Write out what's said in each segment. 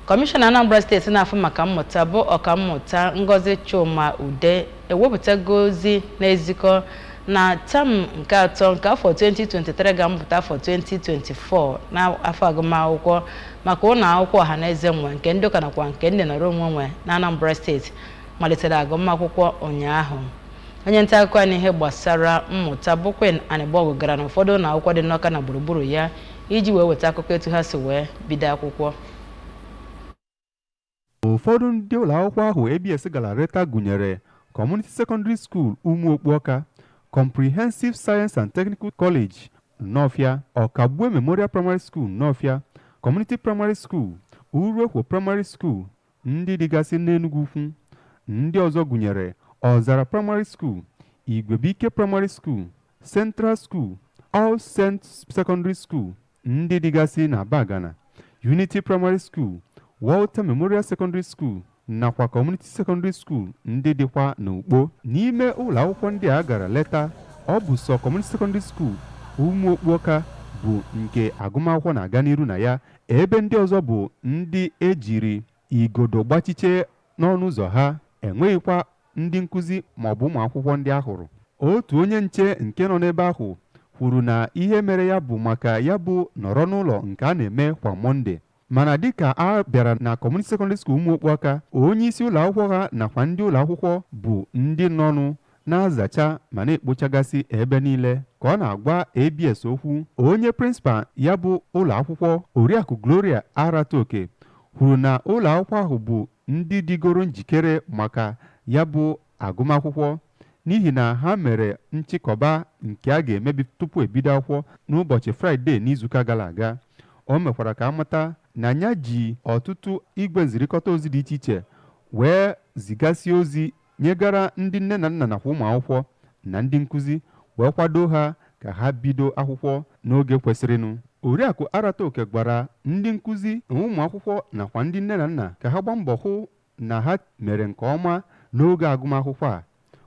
Kọmishọna Anambra Steeti na-afụ maka mmụta bụ ọkammụta Ngozi Chuma Ude ewepụtago ozi na-ezikọ na tam nke atọ nke afọ 2023 ga-amụpụta afọ 2024 n'afọ agụmakwụkwọ maka ụlọ akwụkwọ ọhaneze nwe nke ndị ụka nakwa nke ndị nọrọ onwe nwe na Anambra Steeti malitere agụmakwụkwọ ụnyaahụ. Onye nta akụkọ anyị ihe gbasara mmụta bụ Queen Anịgbọgụ gara n'ụfọdụ ụlọ akwụkwọ dị n'Awka na gburugburu ya iji wee weta akụkọ etu ha si wee bido akwụkwọ. Ụfọdụ ndị ụlọ akwụkwọ ahụ ABS gara leta gụnyere Community Secondary School Umuokpuoka, Comprehensive Science and Technical College Nnọfịa, Ọkagbue Memorial Primary School Nnọfịa, Community Primary School, Uruekwo Primary School, ndị dịgasị n'Enugu Ukwu. Ndị ọzọ gụnyere Ọzara Primary School, Igwebike Primary School, Central School, All Saints Secondary School, ndị dịgasị na Bagana, Unity Primary School, Walter Memorial Secondary School nakwa Community Secondary School ndị dịkwa n'Ukpo. N'ime ụlọ akwụkwọ ndị a gara leta, ọ bụ sọ Community Secondary School Umuokpuoka bụ nke agụmakwụkwọ na-aga n'iru na ya, ebe ndị ọzọ bụ ndị ejiri igodo gbachiche n'ọnụ ụzọ ha, enweghịkwa ndị nkụzi maọbụ ụmụ akwụkwọ ndị ahụrụ. Otu onye nche nke nọ n'ebe ahụ kwuru na ihe mere ya bụ maka ya bụ nọrọ n'ụlọ nke a na-eme kwa Mọnde, mana dịka a bịara na Community Secondary School Umuokpuoka, onye isi ụlọ akwụkwọ ha nakwa ndị ụlọ akwụkwọ bụ ndị nọnụ na-azacha ma na-ekpochagasị ebe niile ka ọ na-agwa ABS okwu. Onye prịnsịpal ya bụ ụlọ akwụkwọ, Oriakụ Gloria Aratoke, kwuru na ụlọ akwụkwọ ahụ bụ ndị dịgoro njikere maka ya bụ agụmakwụkwọ n'ihi na ha mere nchịkọba nke a ga-emebi tupu ebido akwụkwọ n'ụbọchị Fraịde n'izuụka gara aga. O mekwara ka amata na ya ji ọtụtụ igwe nzirịkọta ozi dị iche iche wee zigasị ozi nyegara ndị nne na nna nakwa ụmụ akwụkwọ na ndị nkụzi wee kwado ha ka ha bido akwụkwọ n'oge kwesịrịnụ. Oriakụ Aratoke gwara ndị nkụzi na ụmụ akwụkwọ nakwa ndị nne na nna ka ha gbaa mbọ hụ na ha mere nke ọma n'oge agụmakwụkwọ a,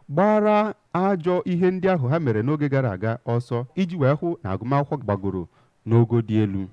gbara ajọ ihe ndị ahụ ha mere n'oge gara aga ọsọ iji wee hụ na agụmakwụkwọ gbagoro n'ogo dị elu.